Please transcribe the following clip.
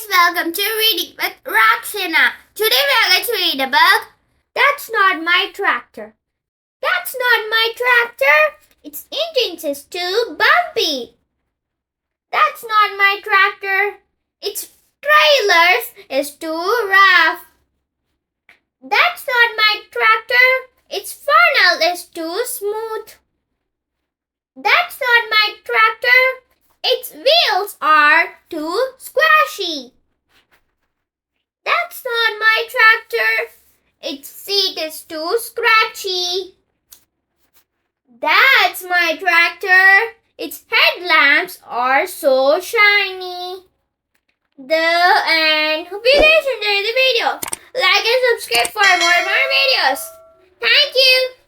guys, welcome to Reading with Rakshana. Today we are going to read a book. That's not my tractor. That's not my tractor. Its engine is too bumpy. That's not my tractor. Its trailers is too rough. That's not my tractor. Its funnel is too smooth. That's not my tractor. Its wheels are too squashy. That's not my tractor. Its seat is too scratchy. That's my tractor. Its headlamps are so shiny. The end. Hope you guys enjoyed the video. Like and subscribe for more videos. Thank you.